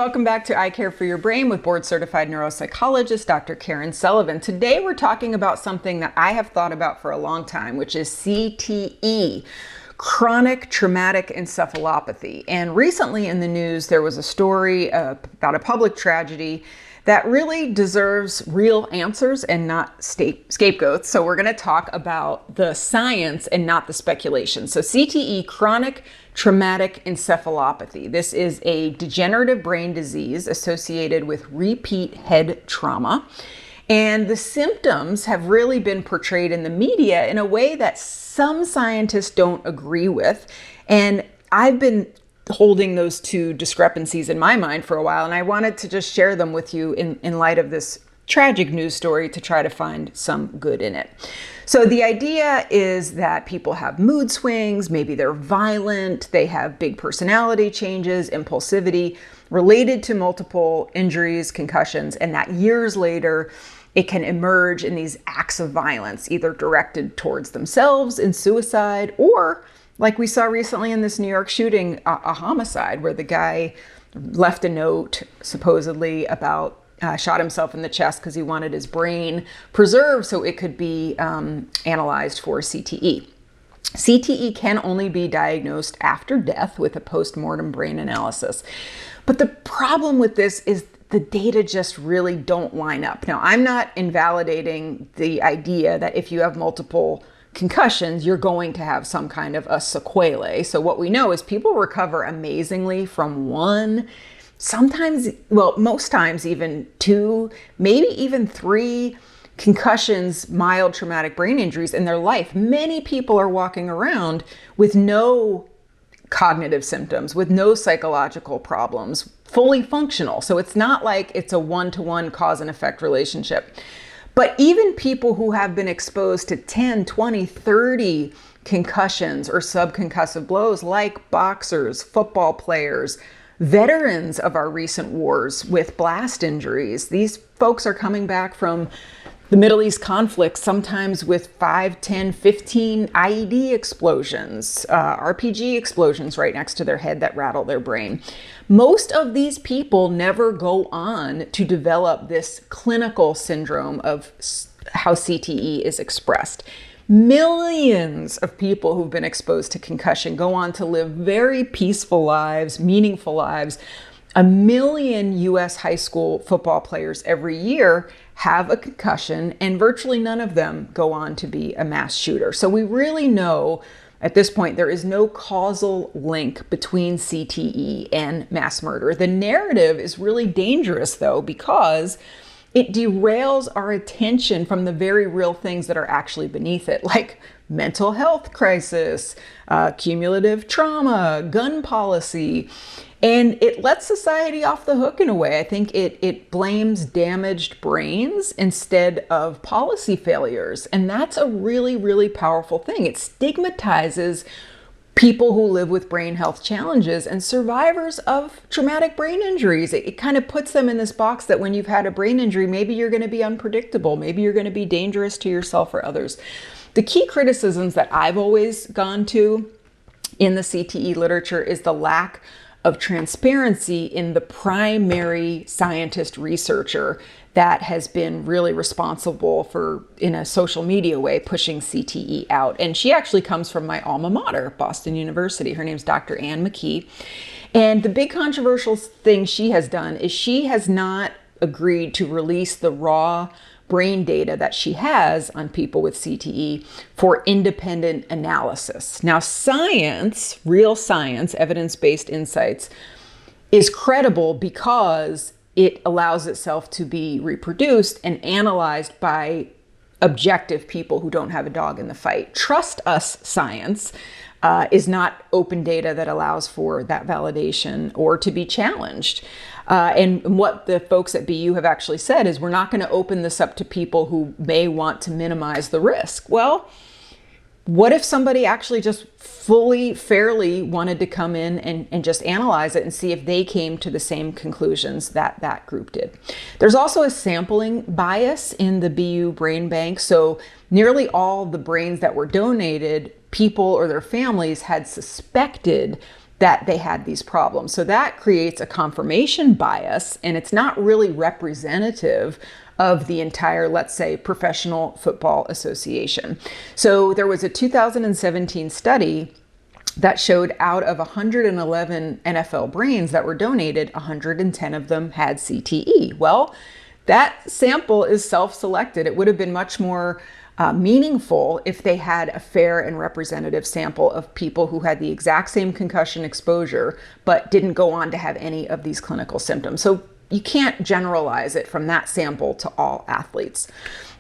welcome back to I Care for Your Brain with board-certified neuropsychologist Dr. Karen Sullivan. Today we're talking about something that I have thought about for a long time, which is CTE, Chronic Traumatic Encephalopathy. And recently in the news there was a story about a public tragedy that really deserves real answers and not scapegoats. So we're going to talk about the science and not the speculation. So CTE, Chronic Traumatic Encephalopathy. This is a degenerative brain disease associated with repeat head trauma. And the symptoms have really been portrayed in the media in a way that some scientists don't agree with. And I've been holding those two discrepancies in my mind for a while, and I wanted to just share them with you in light of this tragic news story to try to find some good in it. So the idea is that people have mood swings, maybe they're violent, they have big personality changes, impulsivity related to multiple injuries, concussions, and that years later it can emerge in these acts of violence, either directed towards themselves in suicide or, like we saw recently in this New York shooting, a homicide where the guy left a note supposedly about shot himself in the chest because he wanted his brain preserved so it could be analyzed for CTE. CTE can only be diagnosed after death with a post-mortem brain analysis. But the problem with this is the data just really don't line up. Now, I'm not invalidating the idea that if you have multiple concussions, you're going to have some kind of a sequelae. So what we know is people recover amazingly from one, sometimes, well, most times even two, maybe even three concussions, mild traumatic brain injuries in their life. Many people are walking around with no cognitive symptoms, with no psychological problems, fully functional. So it's not like it's a one-to-one cause and effect relationship. But even people who have been exposed to 10, 20, 30 concussions or subconcussive blows, like boxers, football players, veterans of our recent wars with blast injuries, these folks are coming back from the Middle East conflict, sometimes with 5, 10, 15 IED explosions, RPG explosions right next to their head that rattle their brain. Most of these people never go on to develop this clinical syndrome of how CTE is expressed. Millions of people who've been exposed to concussion go on to live very peaceful lives, meaningful lives. 1 million US high school football players every year have a concussion, and virtually none of them go on to be a mass shooter. So we really know at this point there is no causal link between CTE and mass murder. The narrative is really dangerous though, because it derails our attention from the very real things that are actually beneath it, like mental health crisis, cumulative trauma, gun policy. And it lets society off the hook in a way. I think it blames damaged brains instead of policy failures. And that's a really, really powerful thing. It stigmatizes people who live with brain health challenges and survivors of traumatic brain injuries. It kind of puts them in this box that when you've had a brain injury, maybe you're going to be unpredictable. Maybe you're going to be dangerous to yourself or others. The key criticisms that I've always gone to in the CTE literature is the lack of transparency in the primary scientist researcher that has been really responsible for, in a social media way, pushing CTE out. And she actually comes from my alma mater, Boston University. Her name's Dr. Ann McKee. And the big controversial thing she has done is she has not agreed to release the raw brain data that she has on people with CTE for independent analysis. Now, science, real science, evidence-based insights, is credible because it allows itself to be reproduced and analyzed by objective people who don't have a dog in the fight. Trust us science is not open data that allows for that validation or to be challenged. And what the folks at BU have actually said is we're not going to open this up to people who may want to minimize the risk. Well, what if somebody actually just fully, fairly wanted to come in and just analyze it and see if they came to the same conclusions that that group did? There's also a sampling bias in the BU brain bank. So nearly all the brains that were donated, people or their families had suspected that they had these problems. So that creates a confirmation bias, and it's not really representative of the entire, let's say, Professional Football Association. So there was a 2017 study that showed out of 111 NFL brains that were donated, 110 of them had CTE. Well, that sample is self-selected. It would have been much more meaningful if they had a fair and representative sample of people who had the exact same concussion exposure but didn't go on to have any of these clinical symptoms. So you can't generalize it from that sample to all athletes.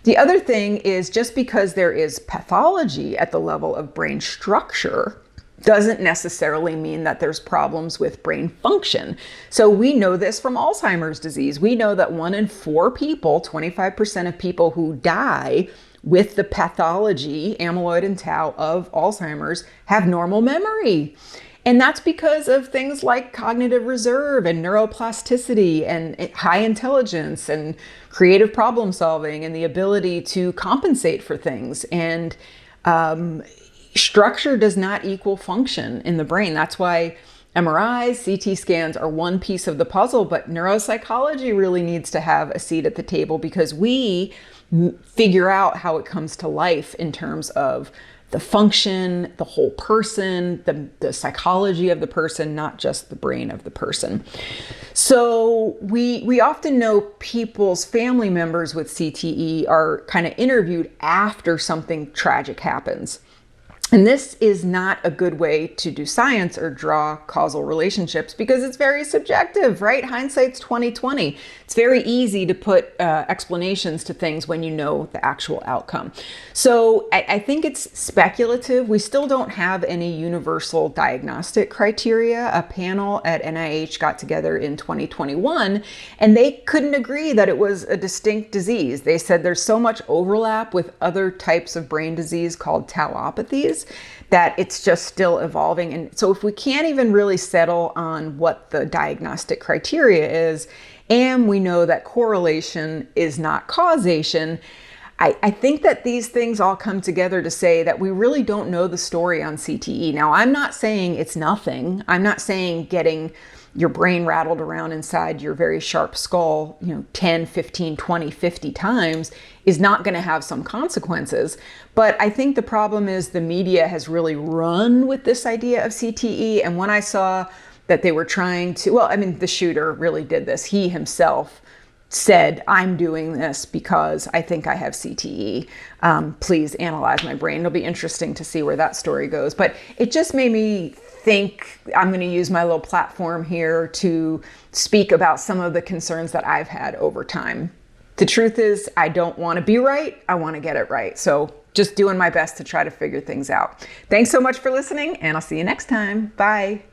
The other thing is, just because there is pathology at the level of brain structure doesn't necessarily mean that there's problems with brain function. So we know this from Alzheimer's disease. We know that 1 in 4 people, 25% of people who die with the pathology, amyloid and tau of Alzheimer's, have normal memory. And that's because of things like cognitive reserve and neuroplasticity and high intelligence and creative problem solving and the ability to compensate for things. And structure does not equal function in the brain. That's why MRIs, CT scans are one piece of the puzzle, but neuropsychology really needs to have a seat at the table, because we figure out how it comes to life in terms of the function, the whole person, the psychology of the person, not just the brain of the person. So we often know people's family members with CTE are kind of interviewed after something tragic happens. And this is not a good way to do science or draw causal relationships, because it's very subjective, right? Hindsight's 20/20. It's very easy to put explanations to things when you know the actual outcome. So I think it's speculative. We still don't have any universal diagnostic criteria. A panel at NIH got together in 2021, and they couldn't agree that it was a distinct disease. They said there's so much overlap with other types of brain disease called tauopathies that it's just still evolving. And so if we can't even really settle on what the diagnostic criteria is, and we know that correlation is not causation, I think that these things all come together to say that we really don't know the story on CTE. Now, I'm not saying it's nothing. I'm not saying getting your brain rattled around inside your very sharp skull, 10, 15, 20, 50 times is not going to have some consequences. But I think the problem is the media has really run with this idea of CTE. And when I saw that they were trying to, the shooter really did this. He himself said, I'm doing this because I think I have CTE. Please analyze my brain. It'll be interesting to see where that story goes. But it just made me think I'm going to use my little platform here to speak about some of the concerns that I've had over time. The truth is, I don't want to be right. I want to get it right. So just doing my best to try to figure things out. Thanks so much for listening, and I'll see you next time. Bye.